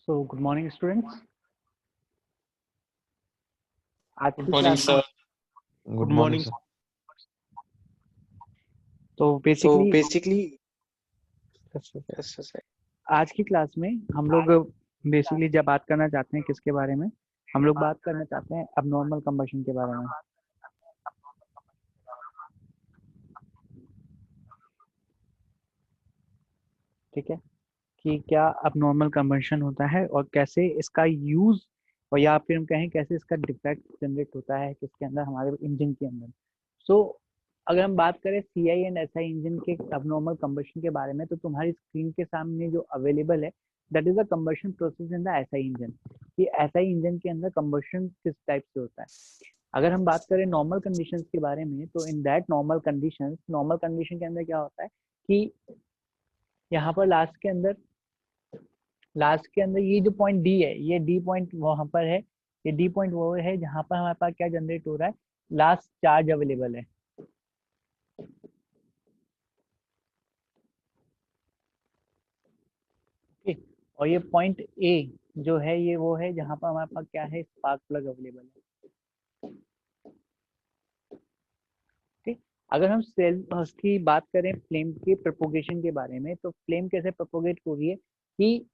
So good morning students. आज Good की morning, class sir. Good morning, sir. तो basically Yes, sir. आज की क्लास में हम लोग बेसिकली जब बात करना चाहते हैं किसके बारे में, हम लोग बात करना चाहते हैं अबनॉर्मल कंबशन के बारे में। ठीक है कि क्या अबनॉर्मल कंबशन होता है और कैसे इसका यूज, और या फिर हम कहें कैसे इसका डिफेक्ट जनरेट होता है किसके अंदर, हमारे इंजन के अंदर। सो अगर हम बात करें सीआई एंड एसआई इंजन के अबनॉर्मल कंबशन के बारे में, तो तुम्हारी स्क्रीन के सामने जो अवेलेबल है that is the combustion process in the SI engine. कि एसआई इंजन के अंदर कंबशन किस टाइप से होता है। अगर हम बात करें नॉर्मल कंडीशंस के बारे में, तो इन दैट नॉर्मल कंडीशन के अंदर क्या होता है कि यहाँ पर लास्ट के अंदर ये जो पॉइंट डी है, ये डी पॉइंट वहां पर है, ये डी पॉइंट वो है जहां पर हमारे पास क्या जनरेट हो रहा है, लास्ट चार्ज अवेलेबल है। और ये पॉइंट ए जो है ये वो है जहां पर हमारे पास क्या है, स्पार्क प्लग अवेलेबल है। ठीक, अगर हम सेल की बात करें फ्लेम के प्रोपोगेशन के बारे में, तो फ्लेम कैसे प्रोपोगेट हो रही है कि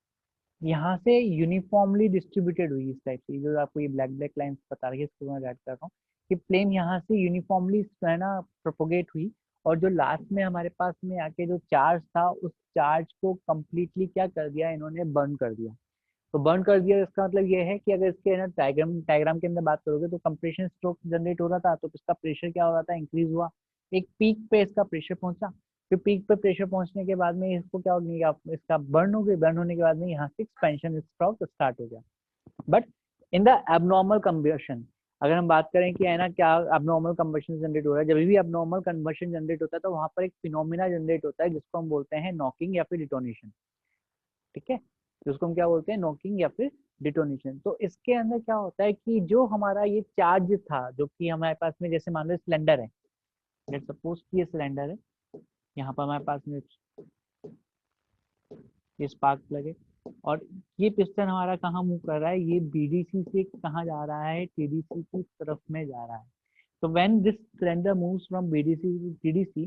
यहाँ से यूनिफॉर्मली डिस्ट्रीब्यूटेड हुई इस टाइप से, जो आपको ये ब्लैक ब्लैक लाइंस बता रही है, इसको मैं ऐड कर रहा हूँ कि फ्लेम यहाँ से यूनिफॉर्मली है ना प्रोपोगेट हुई, और जो लास्ट में हमारे पास में आके जो चार्ज था उस चार्ज को कंप्लीटली क्या कर दिया इन्होंने, बर्न कर दिया। तो बर्न कर दिया इसका मतलब ये है कि अगर इसके ना डायग्राम के अंदर बात करोगे तो कंप्रेशन स्ट्रोक जनरेट हो रहा था, तो इसका प्रेशर क्या हो रहा था, इंक्रीज हुआ, एक पीक पे इसका प्रेशर पहुंचा। फिर पीक पे प्रेशर पहुंचने के बाद में इसको क्या हो गया, इसका बर्न हो गया, बर्न होने के बाद में यहाँ से एक्सपेंशन स्ट्रोक स्टार्ट हो गया। But in the abnormal combustion अगर हम बात करें कि है ना क्या अबनॉर्मल कंबशन जनरेट हो रहा है, जब भी अबनॉर्मल कंबशन जनरेट होता है तो वहां पर एक फिनोमिना जनरेट होता है जिसको हम बोलते हैं नॉकिंग या फिर डिटोनेशन। ठीक है, जिसको हम क्या बोलते हैं, नॉकिंग या फिर डिटोनेशन। तो इसके अंदर क्या होता है कि जो हमारा ये चार्ज था जो कि हमारे पास में, जैसे मान लो सिलेंडर है, लेट्स सपोज कि ये सिलेंडर है, यहाँ पर हमारे पास में ये स्पार्क प्लग है, और ये पिस्टन हमारा कहाँ मूव कर रहा है, ये बीडीसी से कहाँ जा रहा है, टीडीसी की तरफ में जा रहा है। तो when this cylinder moves from BDC to TDC,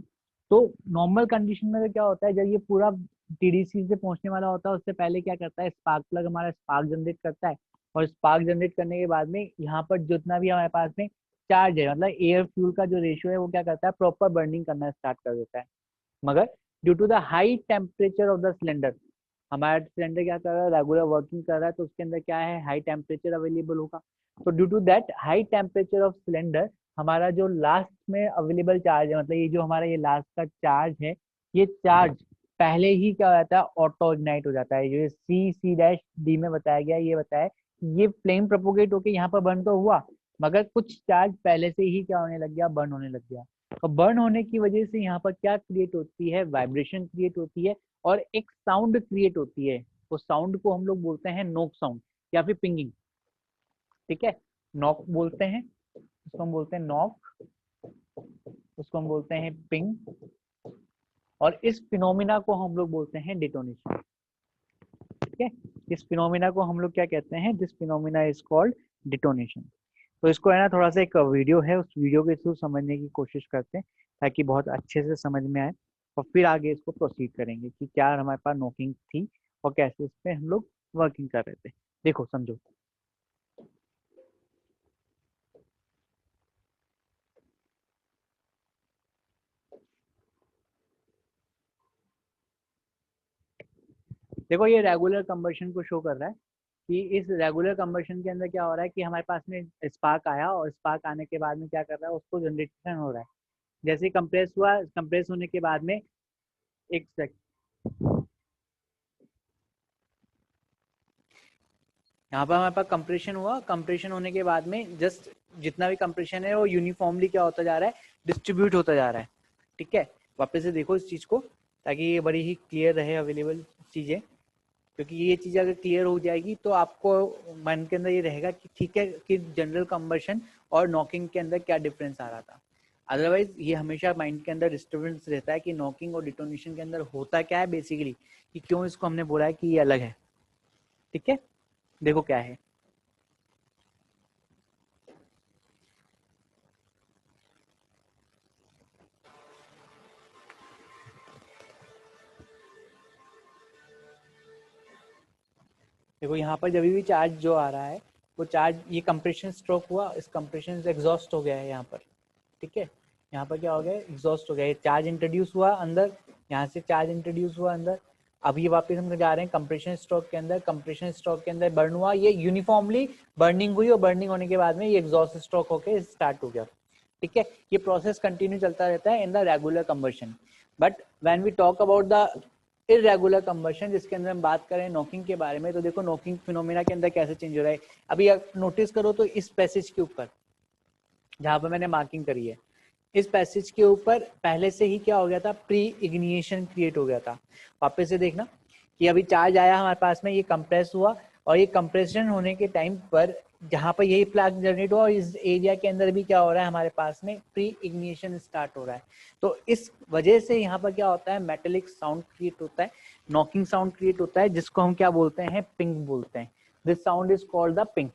तो नॉर्मल कंडीशन में तो क्या होता है, जब ये पूरा टीडीसी से पहुंचने वाला होता है उससे पहले क्या करता है, स्पार्क प्लग हमारा स्पार्क जनरेट करता है, और स्पार्क जनरेट करने के बाद में यहाँ पर जितना भी हमारे पास में चार्ज है, मतलब एयर फ्यूल का जो रेशियो है वो क्या करता है, प्रॉपर बर्निंग करना स्टार्ट कर देता है। मगर due to the high temperature of the cylinder, हमारा सिलेंडर क्या कर रहा है, रेगुलर वर्किंग कर रहा है, तो उसके अंदर क्या है, हाई टेम्परेचर अवेलेबल होगा। तो due to that high temperature of cylinder, हमारा जो लास्ट में अवेलेबल चार्ज है, मतलब ये जो हमारा ये लास्ट का चार्ज है, ये चार्ज पहले ही क्या हो जाता है, ऑटो इग्नाइट हो जाता है। जो सी डैश डी में बताया गया, ये बताया ये फ्लेम प्रोपोगेट होके यहाँ पर बर्न तो हुआ, मगर कुछ चार्ज पहले से ही क्या होने लग गया, बर्न होने लग गया। और बर्न होने की वजह से यहाँ पर क्या क्रिएट होती है, वाइब्रेशन क्रिएट होती है, और एक साउंड क्रिएट होती है। उस साउंड को हम लोग बोलते हैं नोक साउंड या फिर पिंगिंग। ठीक है, नॉक बोलते हैं, उसको हम बोलते हैं नॉक, उसको हम बोलते हैं पिंग, और इस फिनोमिना को हम लोग बोलते हैं डिटोनेशन। ठीक है, इस फिनोमिना को हम लोग क्या कहते हैं, this phenomena is called detonation. तो इसको है ना थोड़ा सा एक वीडियो है, उस वीडियो के थ्रू समझने की कोशिश करते हैं ताकि बहुत अच्छे से समझ में आए, और फिर आगे इसको प्रोसीड करेंगे कि क्या हमारे पास नॉकिंग थी और कैसे इस पे हम लोग वर्किंग कर रहे थे। देखो समझो, देखो ये रेगुलर कंबशन को शो कर रहा है कि इस रेगुलर कंबशन के अंदर क्या हो रहा है कि हमारे पास में स्पार्क आया, और स्पार्क आने के बाद में क्या कर रहा है, उसको जनरेशन हो रहा है। जैसे कंप्रेस हुआ, कंप्रेस होने के बाद में एक सेकंड, यहाँ पर हमारे पास कंप्रेशन हुआ, कंप्रेशन होने के बाद में जस्ट जितना भी कंप्रेशन है वो यूनिफॉर्मली क्या होता जा रहा है, डिस्ट्रीब्यूट होता जा रहा है। ठीक है, वापस से देखो इस चीज को ताकि ये बड़ी ही क्लियर रहे अवेलेबल चीजें, क्योंकि ये चीज अगर क्लियर हो जाएगी तो आपको मन के अंदर ये रहेगा कि ठीक है कि जनरल कंबशन और नॉकिंग के अंदर क्या डिफरेंस आ रहा था। अदरवाइज ये हमेशा माइंड के अंदर डिस्टर्बेंस रहता है कि नॉकिंग और डिटोनेशन के अंदर होता क्या है बेसिकली, कि क्यों इसको हमने बोला है कि ये अलग है। ठीक है, देखो क्या है, देखो यहाँ पर जब भी चार्ज जो आ रहा है वो चार्ज, ये कंप्रेशन स्ट्रोक हुआ, इस कंप्रेशन से एग्जॉस्ट हो गया है यहाँ पर, ठीक है। यहाँ पर क्या हो गया, एग्जॉस्ट हो गया, चार्ज इंट्रोड्यूस हुआ अंदर, यहाँ से चार्ज इंट्रोड्यूस हुआ अंदर, अब ये वापस हम जा रहे हैं कंप्रेशन स्ट्रोक के अंदर, कंप्रेशन स्ट्रोक के अंदर बर्न हुआ, ये यूनिफॉर्मली बर्निंग हुई और बर्निंग होने के बाद में ये एग्जॉस्ट स्ट्रोक होके स्टार्ट हो गया, ठीक है। ये प्रोसेस कंटिन्यू चलता रहता है in the regular combustion. But when we talk about the irregular combustion, जिसके अंदर हम बात करें नॉकिंग के बारे में, तो देखो नॉकिंग फिनोमेना के अंदर कैसे चेंज हो रहा है। अभी आप नोटिस करो तो इस पैसेज के ऊपर जहां पर मैंने मार्किंग करी है, इस पैसेज के ऊपर पहले से ही क्या हो गया था, प्री इग्निशन क्रिएट हो गया था। वापस से देखना कि अभी चार्ज आया हमारे पास में, ये कंप्रेस हुआ, और ये कंप्रेशन होने के टाइम पर जहां पर यही फ्लैग जनरेट हुआ, और इस एरिया के अंदर भी क्या हो रहा है, हमारे पास में प्री इग्निशन स्टार्ट हो रहा है। तो इस वजह से यहाँ पर क्या होता है, मेटेलिक साउंड क्रिएट होता है, नॉकिंग साउंड क्रिएट होता है, जिसको हम क्या बोलते हैं, पिंग बोलते हैं। This sound is called the ping,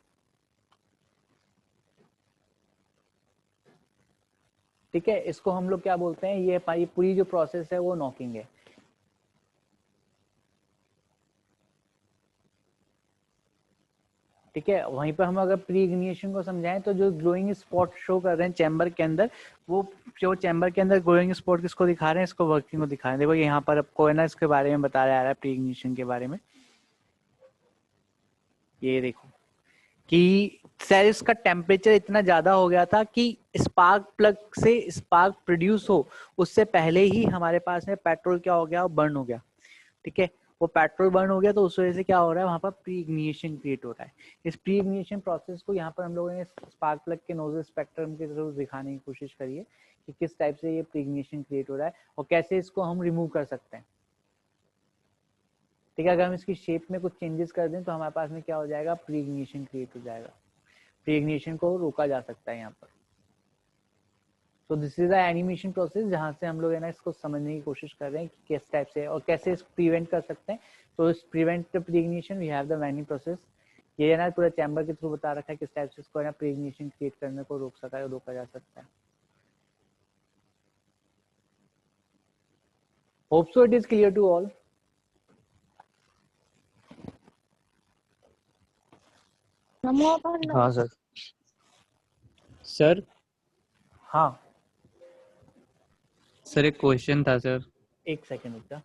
ठीक है। इसको हम लोग क्या बोलते हैं, ये पूरी जो प्रोसेस है वो नॉकिंग है, ठीक है। वहीं पर हम अगर प्री इग्निशन को समझाएं तो जो ग्लोइंग स्पॉट शो कर रहे हैं चैम्बर के अंदर, वो जो चैम्बर के अंदर ग्लोइंग स्पॉट किसको दिखा रहे हैं, इसको वर्किंग को दिखा रहे हैं। देखो यहाँ पर आपको है ना इसके बारे में बताया जा रहा है, प्री इग्निशन के बारे में। ये देखो कि सेल्स का टेम्परेचर इतना ज्यादा हो गया था कि स्पार्क प्लग से स्पार्क प्रोड्यूस हो उससे पहले ही हमारे पास में पेट्रोल क्या हो गया, बर्न हो गया, ठीक है। वो पेट्रोल बर्न हो गया तो उस वजह से क्या हो रहा है, वहां पर प्री इग्निशन क्रिएट हो रहा है। इस प्री इग्निशन प्रोसेस को यहाँ पर हम लोगों ने स्पार्क प्लग के नोजल स्पेक्ट्रम के थ्रू दिखाने की कोशिश करी है कि किस टाइप से ये प्री इग्निशन क्रिएट हो रहा है और कैसे इसको हम रिमूव कर सकते हैं, ठीक है। अगर हम इसकी शेप में कुछ चेंजेस कर दें तो हमारे पास में क्या हो जाएगा, प्री इग्निशन क्रिएट हो जाएगा, प्री इग्निशन को रोका जा सकता है यहाँ पर। तो this is the animation process, जहां से हम लोग है ना इसको समझने की कोशिश कर रहे हैं कि किस टाइप से और कैसे इसको प्रिवेंट कर सकते हैं। तो इस prevent the pre ignition we have the many process, ये है ना पूरा चैम्बर के थ्रू बता रखा है किस टाइप से इसको है ना प्री इग्निशन क्रिएट करने को रोका जा सकता है। Hope so it is clear to all. हाँ सर। सर हाँ सर एक क्वेश्चन था सर। एक सेकेंड रुक जा।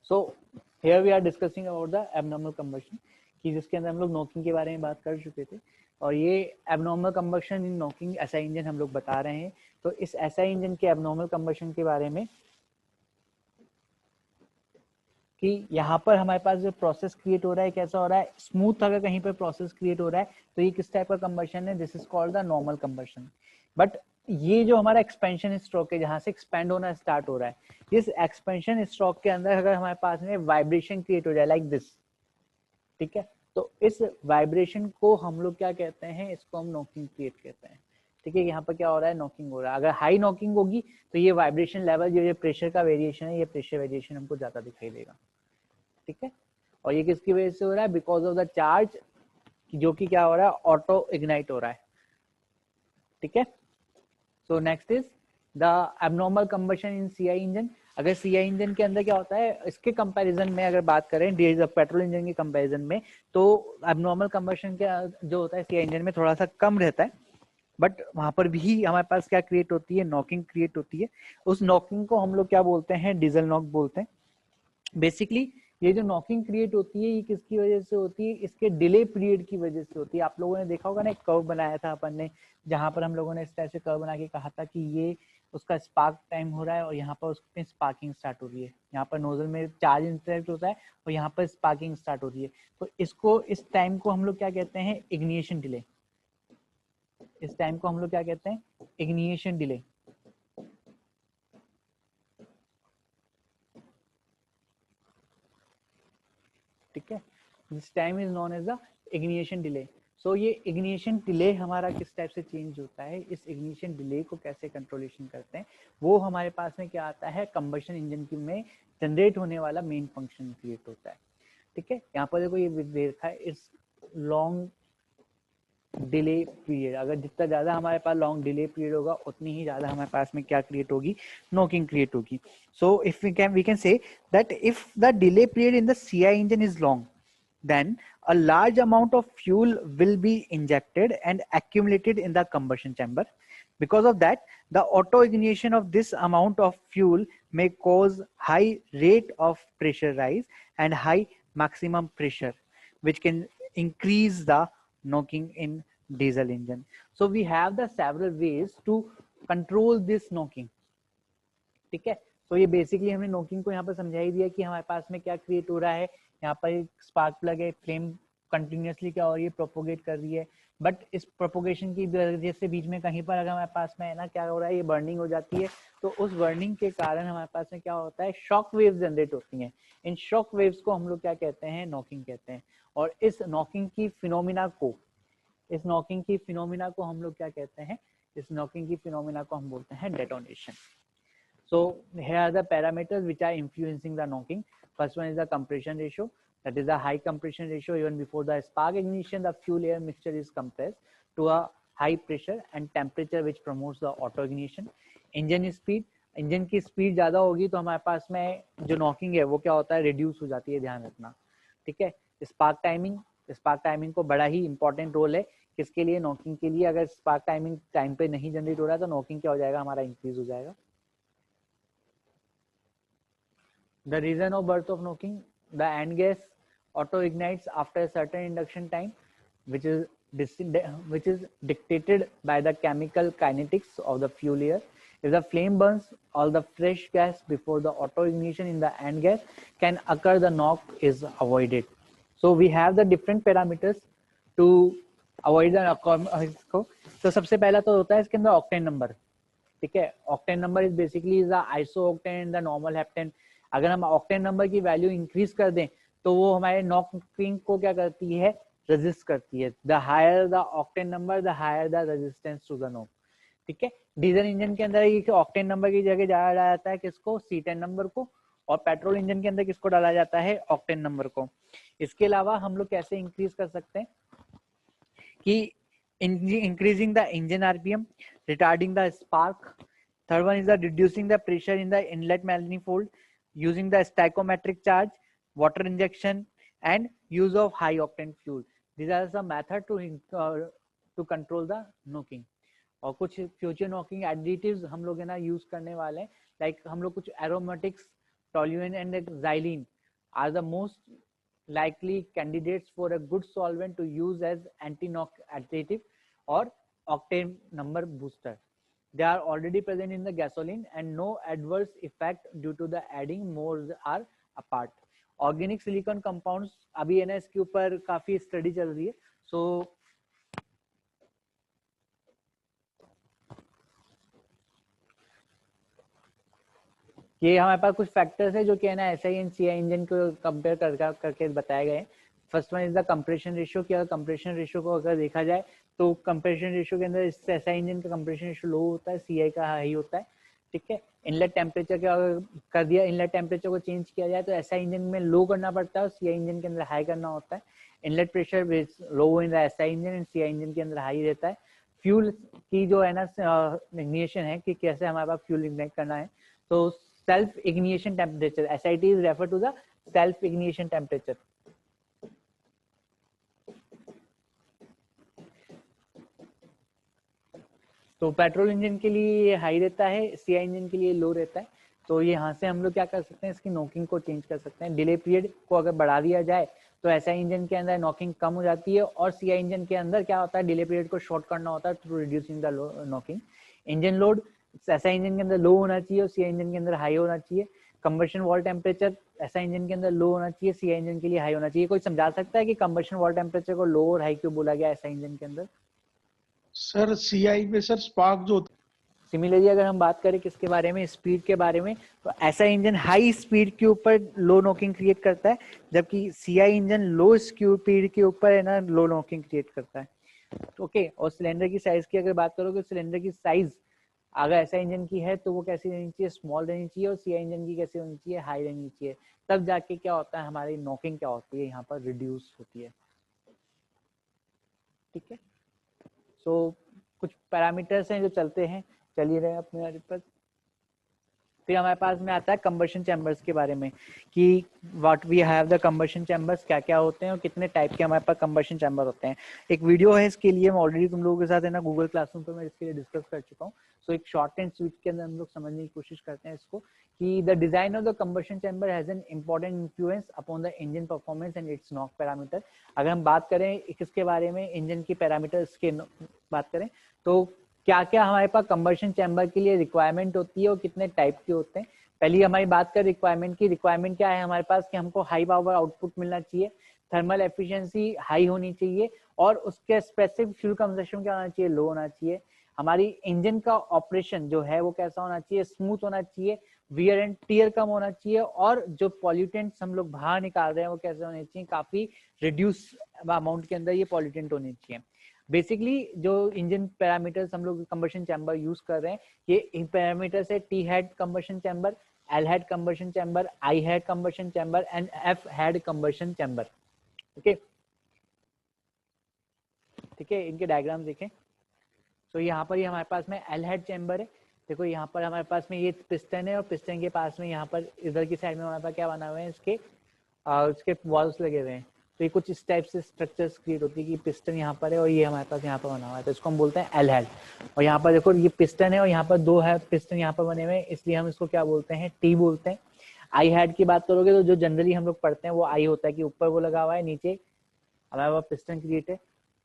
So here we are discussing about the abnormal combustion, कि जिसके अंदर हम लोग नॉकिंग के बारे में बात कर चुके थे, और ये एबनॉर्मल कंबशन इन नॉकिंग एसआई इंजन हम लोग बता रहे हैं। तो इस एसआई इंजन के एबनॉर्मल कंबशन के बारे में कि यहाँ पर हमारे पास जो प्रोसेस क्रिएट हो रहा है कैसा हो रहा है, स्मूथ अगर कहीं पर प्रोसेस क्रिएट हो रहा है तो ये किस टाइप का कंबशन है, this is called the normal combustion. But ये जो हमारा एक्सपेंशन स्ट्रोक है, जहां से एक्सपेंड होना स्टार्ट हो रहा है, इस एक्सपेंशन स्ट्रोक के अंदर अगर हमारे पास में वाइब्रेशन क्रिएट हो जाए लाइक दिस, ठीक है, तो इस वाइब्रेशन को हम लोग क्या कहते हैं, इसको हम नॉकिंग क्रिएट कहते हैं, ठीक है। यहाँ पर क्या हो रहा है, नॉकिंग हो रहा है। अगर हाई नॉकिंग होगी तो ये वाइब्रेशन लेवल, जो ये प्रेशर का वेरिएशन है, ये प्रेशर वेरिएशन हमको ज्यादा दिखाई देगा, ठीक है। और ये किसकी वजह से हो रहा है, बिकॉज ऑफ द चार्ज, जो कि क्या हो रहा है, ऑटो इग्नाइट हो रहा है, ठीक है। So next is the abnormal combustion in CI engine. अगर सीआई इंजन के अंदर क्या होता है, इसके कंपैरिजन में अगर बात करें पेट्रोल इंजन के कंपैरिजन में, तो एबनॉर्मल कंबशन के जो होता है सीआई इंजन में थोड़ा सा कम रहता है, बट वहां पर भी हमारे पास क्या क्रिएट होती है, नॉकिंग क्रिएट होती है। उस नॉकिंग को हम लोग क्या बोलते हैं, डीजल नॉक बोलते हैं। बेसिकली ये जो नॉकिंग क्रिएट होती है, ये किसकी वजह से होती है, इसके डिले पीरियड की वजह से होती है। आप लोगों ने देखा होगा ना, एक कर्व बनाया था अपन ने, जहां पर हम लोगों ने इस तरह से कर्व बना के कहा था कि ये उसका स्पार्क टाइम हो रहा है और यहाँ पर उसमें स्पार्किंग स्टार्ट हो रही है, यहाँ पर नोजल में चार्ज इंटरेक्ट होता है और यहाँ पर स्पार्किंग स्टार्ट हो रही है। तो इसको, इस टाइम को हम लोग क्या कहते हैं, इग्निशन डिले। इस टाइम को हम लोग क्या कहते हैं, इग्निशन डिले, ठीक है। This time is known as the ignition delay. So ये इग्निशन डिले हमारा किस टाइप से चेंज होता है, इस इग्निशन डिले को कैसे कंट्रोलेशन करते हैं, वो हमारे पास में क्या आता है, कंबशन इंजन की में जनरेट होने वाला मेन फंक्शन क्रिएट होता है। ठीक है, यहाँ पर देखो ये देखा है इट्स लॉन्ग डिले पीरियड। अगर जितना ज्यादा हमारे पास लॉन्ग डिले पीरियड होगा उतनी ही ज्यादा हमारे पास में क्या क्रिएट होगी, नॉकिंग क्रिएट होगी। So if we can say that if the delay period in the CI engine is long, then a large amount of fuel will be injected and accumulated in the combustion chamber. Because of that, the auto ignition of this amount of fuel may cause high rate of pressure rise and high maximum pressure, which can increase the knocking in diesel engine. So we have the several ways to control this knocking. ठीक है, तो ये basically हमने knocking को यहाँ पर समझा ही दिया कि हमारे पास में क्या क्रिएट हो रहा है। यहाँ पर एक स्पार्क प्लग है, फ्लेम कंटिन्यूअसली क्या हो रही है, प्रोपोगेट कर रही है, बट इस प्रोपोगेशन की वजह से बीच में कहीं पर अगर हमारे पास में है ना क्या हो रहा है, ये बर्निंग हो जाती है। तो उस बर्निंग के कारण हमारे पास में क्या होता है, शॉक वेव्स जनरेट होती हैं। इन शॉक वेव्स को हम लोग क्या कहते हैं, नॉकिंग कहते हैं। और इस नॉकिंग की फिनोमिना को हम लोग क्या कहते हैं, इस नॉकिंग की फिनोमिना को हम बोलते हैं detonation. So here are the parameters which are influencing the knocking. First one is the compression ratio. That is the high compression ratio. Even before the spark ignition, the fuel air mixture is compressed to a high pressure and temperature, which promotes the auto ignition. Engine speed. Engine की speed ज्यादा होगी तो हमारे पास में जो knocking है वो क्या होता है, रिड्यूस हो जाती है, ध्यान रखना। ठीक है, स्पार्क टाइमिंग को बड़ा ही इंपॉर्टेंट रोल है किसके लिए, नॉकिंग के लिए। अगर स्पार्क टाइमिंग टाइम पे नहीं जनरेट हो रहा है तो नॉकिंग क्या हो जाएगा, हमारा इंक्रीज हो जाएगा। The reason of birth of knocking: the end gas auto ignites after a certain induction time, which is dictated by the chemical kinetics of the fuel air. If the flame burns all the fresh gas before the auto ignition in the end gas can occur, the knock is avoided. So we have the different parameters to avoid the knock. तो सबसे पहला तो होता है इसके अंदर octane number. ठीक है, octane number is basically the iso octane, the normal heptane. अगर हम ऑक्टेन नंबर की वैल्यू इंक्रीज कर दें तो वो हमारे नॉकिंग को क्या करती है, रेजिस्ट करती है। The higher the octane number, the higher the resistance to the knock. ठीक है, डीजल इंजन के अंदर ये ऑक्टेन नंबर की जगह डाला जाता है किसको, C10 नंबर को, और पेट्रोल इंजन के अंदर किसको डाला जाता है, ऑक्टेन नंबर को। इसके अलावा हम लोग कैसे इंक्रीज कर सकते हैं कि increasing the engine RPM, retarding the spark. Third one is the reducing the pressure in the inlet manifold, using the stoichiometric charge, water injection, and use of high octane fuel. These are some method to control the knocking. और कुछ future knocking additives हम लोग है ना use करने वाले हैं, like हम लोग कुछ aromatics, toluene and xylene are the most likely candidates for a good solvent to use as anti-knock additive or octane number booster. They are already present in the gasoline and no adverse effect due to the adding more are apart. Organic silicon compounds अभी है ना इसके ऊपर काफी study चल रही है। सो ये हमारे पास कुछ फैक्टर्स है जो कि है ना SI एंड CI इंजन को कंपेयर करके बताए गए हैं। First one is the compression ratio. कि अगर कंप्रेशन रेशियो को अगर देखा जाए तो कंप्रेशन रेशियो के अंदर SI इंजन का कंप्रेशन रेशियो लो होता है, CI का हाई होता है। ठीक है, इनलेट टेम्परेचर का अगर कर दिया, इनलेट टेम्परेचर को चेंज किया जाए तो SI इंजन में लो करना पड़ता है और CI इंजन के अंदर हाई करना होता है। Inlet pressure low in the SI engine and CI engine के अंदर हाई रहता है। फ्यूल की जो है ना इग्निशन है कि कैसे हमारे पास फ्यूल इग्नाइट करना है, तो self ignition temperature, SIT is referred to the self ignition temperature. तो पेट्रोल इंजन के लिए हाई रहता है, CI इंजन के लिए लो रहता है। तो ये यहाँ से हम लोग क्या कर सकते हैं, इसकी नॉकिंग को चेंज कर सकते हैं। डिले पीरियड को अगर बढ़ा दिया जाए तो SI इंजन के अंदर नॉकिंग कम हो जाती है और CI इंजन के अंदर क्या होता है, डिले पीरियड को शॉर्ट करना होता है through reducing the knocking. Engine load SI engine के अंदर लो होना चाहिए और CI इंजन के अंदर हाई होना चाहिए। Combustion wall temperature SI engine के अंदर लो होना चाहिए, CI इंजन के लिए हाई होना चाहिए। कोई समझा सकता है कि कंबशन वॉल टेम्परेचर को लो और हाई क्यों बोला गया SI इंजन के अंदर? सर CI में सर स्पार्क जो सिमिलरली अगर हम बात करें किसके बारे में, स्पीड के बारे में, तो SI इंजन हाई स्पीड के ऊपर लो नॉकिंग क्रिएट करता है, जबकि CI इंजन लो स्पीड के ऊपर है ना लो नॉकिंग क्रिएट करता है। ओके, और सिलेंडर की साइज की अगर बात करोगे, सिलेंडर की साइज अगर SI इंजन की है तो वो कैसी रहनी चाहिए, स्मॉल रहनी चाहिए, और CI इंजन की कैसी होनी चाहिए, हाई रहनी चाहिए। तब जाके क्या होता है, हमारी नॉकिंग क्या होती है यहाँ पर रिड्यूस होती है। ठीक है, सो कुछ पैरामीटर्स हैं जो चलते हैं, चल ही रहे हैं अपने हमारे पास। फिर हमारे पास में आता है कंबशन चैम्बर्स के बारे में कि what we have the combustion chambers, क्या क्या होते हैं और कितने टाइप के हमारे पास कंबशन चैम्बर होते हैं। एक वीडियो है इसके लिए, मैं ऑलरेडी तुम लोगों के साथ है ना गूगल क्लासरूम पे मैं इसके लिए डिस्कस कर चुका हूँ। सो एक शॉर्ट एंड स्वीट के अंदर हम लोग समझने की कोशिश करते हैं इसको कि the design of the combustion chamber has an important influence upon the engine performance and it's knock parameter. अगर हम बात करें किसके बारे में, इंजन की पैरामीटर्स के बात करें तो क्या क्या हमारे पास कंबशन चैम्बर के लिए रिक्वायरमेंट होती है और कितने टाइप के होते हैं। पहली हमारी बात कर रिक्वायरमेंट की, रिक्वायरमेंट क्या है हमारे पास कि हमको हाई पावर आउटपुट मिलना चाहिए, थर्मल एफिशिएंसी हाई होनी चाहिए और उसके स्पेसिफिक फ्यूल कंजम्पशन क्या होना चाहिए, लो होना चाहिए। हमारी इंजन का ऑपरेशन जो है वो कैसा होना चाहिए, स्मूथ होना चाहिए, वियर एंड टीयर कम होना चाहिए और जो पॉल्यूटेंट्स हम लोग बाहर निकाल रहे हैं वो कैसे होने चाहिए, काफी रिड्यूस अमाउंट के अंदर ये पॉल्यूटेंट होने चाहिए। बेसिकली जो इंजन पैरामीटर्स हम लोग कंबशन चैम्बर यूज कर रहे हैं, ये इन पैरामीटर्स है T head combustion chamber, L head combustion chamber, I head combustion chamber and F head combustion chamber. Okay, ठीक है, इनके डायग्राम देखें। तो यहाँ पर ये हमारे पास में एल हेड चैम्बर है। देखो यहाँ पर हमारे पास में ये पिस्टन है और पिस्टन के पास में यहाँ पर इधर की साइड में हमारे पास क्या बना हुए हैं, इसके वॉल्स लगे हुए हैं। तो ये कुछ इस टाइप से स्ट्रक्चर्स क्रिएट होती है कि पिस्टन यहाँ पर है और ये हमारे पास यहाँ पर बना हुआ है, तो इसको हम बोलते हैं एल हेड। और यहाँ पर देखो ये पिस्टन है और यहाँ पर दो है पिस्टन यहाँ पर बने हुए हैं, इसलिए हम इसको क्या बोलते हैं, टी बोलते हैं। आई हेड की बात करोगे तो जो जनरली हम लोग पढ़ते हैं वो आई होता है कि ऊपर वो लगा हुआ है, नीचे हमारे पास पिस्टन क्रिएट है,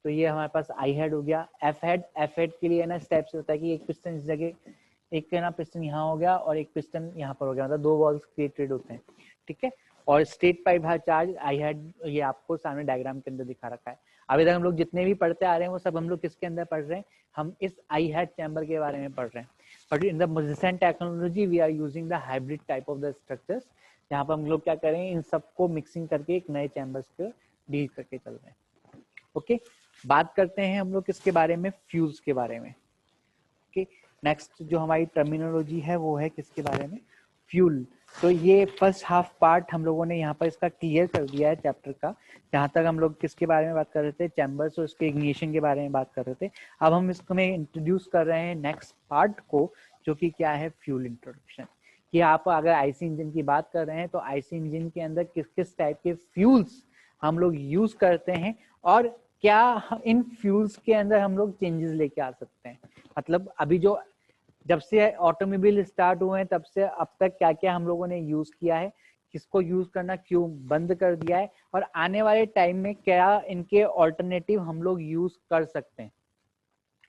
तो ये हमारे पास आई हेड हो गया। एफ हेड के लिए ना स्टेप से होता है कि एक पिस्टन इस जगह, एक ना पिस्टन यहाँ हो गया और एक पिस्टन यहाँ पर हो गया, मतलब दो वॉल्स क्रिएटेड होते हैं। ठीक है, और straight pipe charge I head ये आपको सामने डायग्राम के अंदर दिखा रखा है। अभी तक हम लोग जितने भी पढ़ते आ रहे हैं वो सब हम लोग किसके अंदर पढ़ रहे हैं, हम इस आई हेड चैम्बर के बारे में पढ़ रहे हैं। But in the recent technology we are using the hybrid type of the structures, यहाँ पर हम लोग क्या करें, इन सबको मिक्सिंग करके एक नए चैम्बर्स को डील करके चल रहे हैं। ओके, बात करते हैं हम लोग किसके बारे में, फ्यूल्स के बारे में। ओके, नेक्स्ट जो हमारी टर्मिनोलॉजी है वो है किसके बारे में, फ्यूल। तो ये फर्स्ट हाफ पार्ट हम लोगों ने यहाँ पर इसका क्लियर कर दिया है चैप्टर का। जहाँ तक हम लोग किसके बारे में बात कर रहे थे, चैम्बर्स और उसके इग्निशन के बारे में बात कर रहे थे। अब हम इसमें इंट्रोड्यूस कर रहे हैं नेक्स्ट पार्ट को, जो कि क्या है, फ्यूल इंट्रोडक्शन। कि आप अगर आईसी इंजन की बात कर रहे हैं तो आईसी इंजन के अंदर किस किस टाइप के फ्यूल्स हम लोग यूज करते हैं और क्या इन फ्यूल्स के अंदर हम लोग चेंजेस लेके आ सकते हैं। मतलब अभी जो जब से ऑटोमोबाइल स्टार्ट हुए हैं तब से अब तक क्या क्या हम लोगों ने यूज किया है, किसको यूज करना क्यों बंद कर दिया है और आने वाले टाइम में क्या इनके ऑल्टरनेटिव हम लोग यूज कर सकते हैं।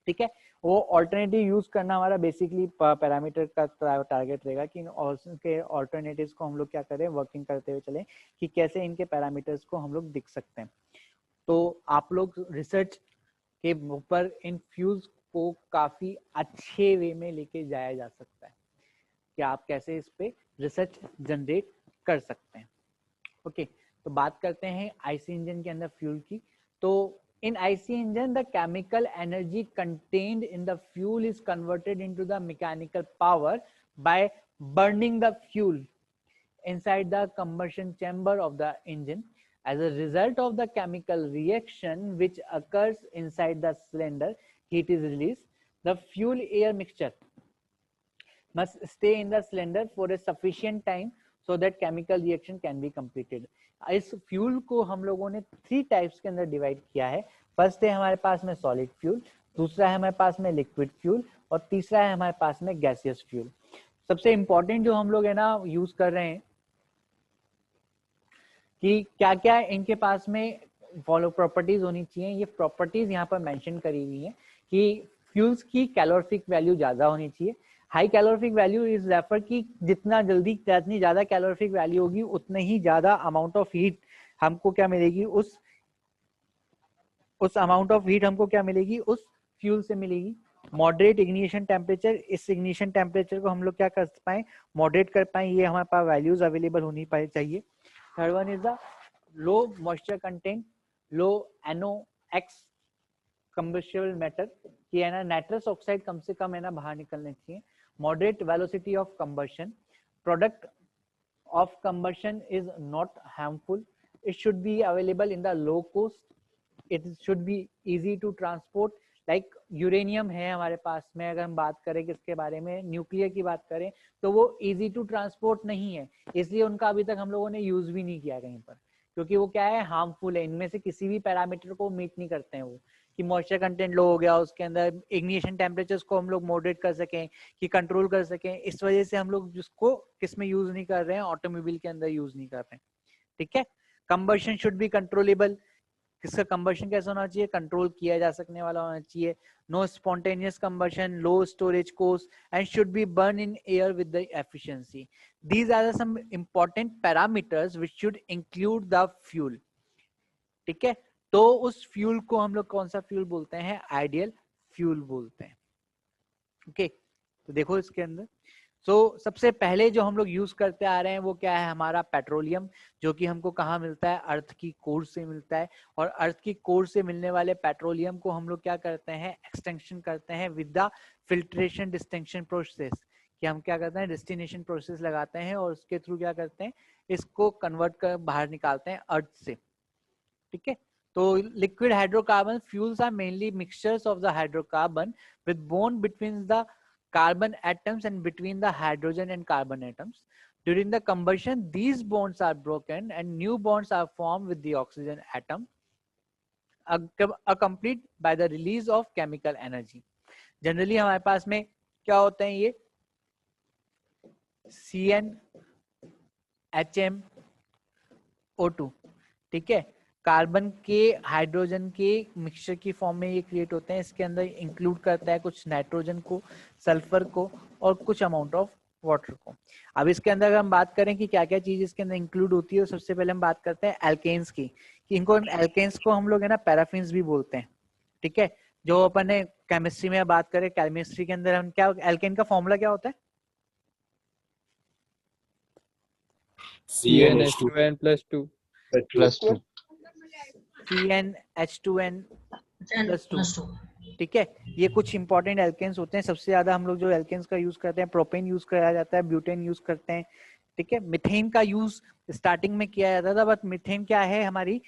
ठीक है, वो ऑल्टरनेटिव यूज करना हमारा बेसिकली पैरामीटर का टारगेट रहेगा कि उसके ऑल्टरनेटिव्स को हम लोग क्या करें, वर्किंग करते हुए चलें कि कैसे इनके पैरामीटर्स को हम लोग दिख सकते हैं। तो आप लोग रिसर्च के ऊपर इन फ्यूल्स को काफी अच्छे वे में लेके जाया जा सकता है कि आप कैसे इस पे रिसर्च जनरेट कर सकते हैं। ओके, तो बात करते हैं आईसी इंजन के अंदर फ्यूल की। तो in IC engine the chemical energy contained in the fuel is converted into the mechanical power by burning the fuel inside the combustion chamber of the engine. As a result of the chemical reaction which occurs inside the cylinder, heat is released. The fuel air mixture must stay in the cylinder for a sufficient time so that chemical reaction can be completed. इस fuel को हम लोगों ने 3 types के अंदर divide किया है। First है हमारे पास में सॉलिड फ्यूल, दूसरा है हमारे पास में लिक्विड फ्यूल और तीसरा है हमारे पास में गैसियस फ्यूल। सबसे इंपॉर्टेंट जो हम लोग है ना यूज कर रहे हैं कि क्या क्या इनके पास में फॉलो प्रॉपर्टीज होनी चाहिए, ये प्रॉपर्टीज यहाँ पर मेंशन करी हुई है कि फ्यूल्स की कैलोरीफिक वैल्यू ज्यादा होनी चाहिए। High calorific value is refer की जितना जल्दी जितनी ज्यादा कैलोरीफिक वैल्यू होगी उतने ही ज्यादा अमाउंट ऑफ हीट हमको क्या मिलेगी, उस अमाउंट ऑफ हीट हमको क्या मिलेगी, उस फ्यूल से मिलेगी। मॉडरेट इग्निशन टेम्परेचर, इस इग्निशन टेम्परेचर को हम लोग क्या कर पाए, मॉडरेट कर पाए, ये हमारे पास वैल्यूज अवेलेबल होनी चाहिए। Third one is the low moisture content, low NOx combustible matter कि है ना नाइट्रस ऑक्साइड कम से कम है ना बाहर निकलने चाहिए। Moderate velocity of combustion, product of combustion is not harmful. It should be available in the low cost. It should be easy to transport. Like uranium है हमारे पास में, अगर हम बात करें किसके बारे में, न्यूक्लियर की बात करें, तो वो इजी टू ट्रांसपोर्ट नहीं है, इसलिए उनका अभी तक हम लोगों ने यूज भी नहीं किया कहीं पर, क्योंकि वो क्या है, हार्मफुल है, इनमें से किसी भी पैरामीटर को मीट नहीं करते हैं वो, कि मॉइस्चर कंटेंट लो हो गया उसके अंदर, इग्निशन टेम्परेचर्स को हम लोग मॉडरेट कर सकें, कि कंट्रोल कर सकें, इस वजह से हम लोग जिसको किस में यूज नहीं कर रहे हैं, ऑटोमोबाइल के अंदर यूज नहीं कर रहे हैं, ठीक है। कंबशन शुड बी कंट्रोलेबल, किसका कंबशन कैसा होना चाहिए, कंट्रोल किया जा सकने वाला होना चाहिए। No spontaneous combustion, low storage cost and should be burn in air with the efficiency. These are some important parameters which should include the fuel, ठीक है। तो उस फ्यूल को हम लोग कौन सा फ्यूल बोलते हैं, आइडियल फ्यूल बोलते हैं, ओके। तो देखो इसके अंदर सबसे पहले जो हम लोग यूज करते आ रहे हैं वो क्या है, हमारा पेट्रोलियम, जो कि हमको कहाँ मिलता है, अर्थ की कोर से मिलता है, और अर्थ की कोर से मिलने वाले पेट्रोलियम को हम लोग क्या करते हैं, एक्सटेंशन करते हैं with the filtration distinction process, कि हम क्या करते हैं, डेस्टिनेशन प्रोसेस लगाते हैं और उसके थ्रू क्या करते हैं, इसको कन्वर्ट कर बाहर निकालते हैं अर्थ से, ठीक है। तो liquid hydrocarbon fuels are mainly mixtures of the hydrocarbon with bond between the carbon atoms and between the hydrogen and carbon atoms. During the combustion, these bonds are broken and new bonds are formed with the oxygen atom, accompanied by the release of chemical energy. Generally हमारे पास में क्या होते हैं, ये CnHmO2, ठीक है, carbon के hydrogen के मिक्सचर की फॉर्म में ये क्रिएट होते हैं। इसके अंदर इंक्लूड करता है कुछ नाइट्रोजन को, सल्फर को और कुछ अमाउंट ऑफ वाटर को। अब इसके अंदर अगर हम बात करें कि क्या क्या चीज इसके अंदर इंक्लूड होती है, तो सबसे पहले हम बात करते हैं एल्केन्स की, कि इनको एल्केन्स को हम लोग है ना पैराफिन्स भी बोलते हैं, ठीक है। जो अपन ने केमिस्ट्री में बात करें, केमिस्ट्री के अंदर हम क्या, एल्केन का फॉर्मूला क्या होता है, CnH2n+2 CnH2n+2, ठीक है। ये कुछ इंपॉर्टेंट एल्केन्स होते हैं। सबसे ज्यादा हम लोग जो एल्केन्स का यूज करते हैं, प्रोपेन यूज किया जाता है, ब्यूटेन यूज करते हैं, ठीक है। मिथेन का यूज स्टार्टिंग में किया जाता था, बट मिथेन क्या है, हमारी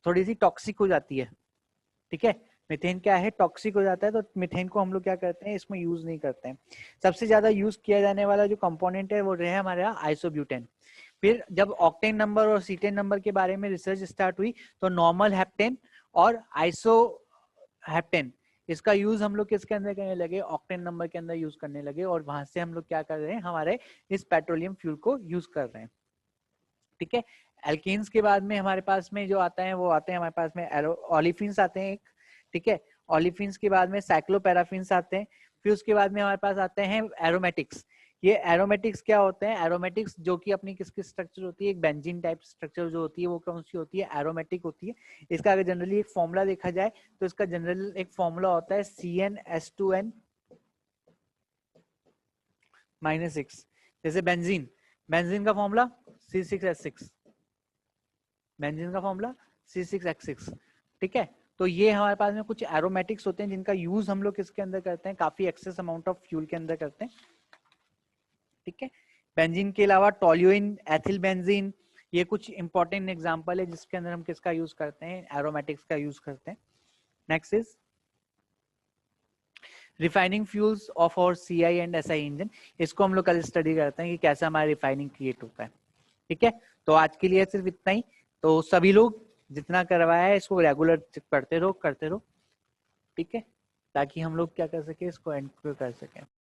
थोड़ी सी टॉक्सिक हो जाती है, ठीक है। मिथेन क्या है, टॉक्सिक हो जाता है, तो मिथेन को हम लोग क्या करते हैं, इसमें यूज नहीं करते हैं। सबसे ज्यादा यूज किया जाने वाला जो कंपोनेंट है वो रहे हमारे यहाँ आइसोब्यूटेन। फिर जब ऑक्टेन नंबर और सीटेन नंबर के बारे में रिसर्च स्टार्ट हुई, तो नॉर्मल हेप्टेन और आइसो हेप्टेन, इसका यूज हम लोग किसके अंदर करने लगे, ऑक्टेन नंबर के अंदर यूज करने लगे, और वहां से हम लोग क्या कर रहे हैं, हमारे इस पेट्रोलियम फ्यूल को यूज कर रहे हैं, ठीक है। एल्केन्स के बाद में हमारे पास में जो आता है, वो आते हैं हमारे पास में ओलिफिन्स आते हैं एक, ठीक है। ओलिफिन्स के बाद में साइक्लोपैराफिन्स आते हैं। फिर उसके बाद में हमारे पास आते हैं एरोमेटिक्स। ये एरोमेटिक्स क्या होते हैं, एरोमेटिक्स जो कि अपनी किसकी स्ट्रक्चर होती है, एक बेंजीन टाइप स्ट्रक्चर जो होती है, वो कौन सी होती है, एरोमेटिक होती है। इसका अगर जनरली एक फॉर्मूला देखा जाए, तो इसका जनरल एक फॉर्मूला होता है CnH2n-6। जैसे बेंजीन, बेंजीन का फॉर्मूला C6H6, बेंजीन का फॉर्मूला C6H6, ठीक है। तो ये हमारे पास में कुछ एरोमेटिक्स होते हैं जिनका यूज हम लोग किसके अंदर करते हैं, काफी एक्सेस अमाउंट ऑफ फ्यूल के अंदर करते हैं, ठीक है। बेंजीन के अलावा टोल्यूइन, एथिल बेंजीन, ये कुछ इंपॉर्टेंट एग्जांपल है जिसके अंदर हम किसका यूज करते हैं, एरोमेटिक्स का यूज करते हैं। Next is refining fuels of और CI एंड SI इंजन। इसको हम लोग कल स्टडी करते हैं कि कैसा हमारा रिफाइनिंग क्रिएट होता है, ठीक है। तो आज के लिए सिर्फ इतना ही। तो सभी लोग जितना करवाया है इसको रेगुलर करते रहो, ठीक है, ताकि हम लोग क्या कर सके, इसको एंड कर सकें।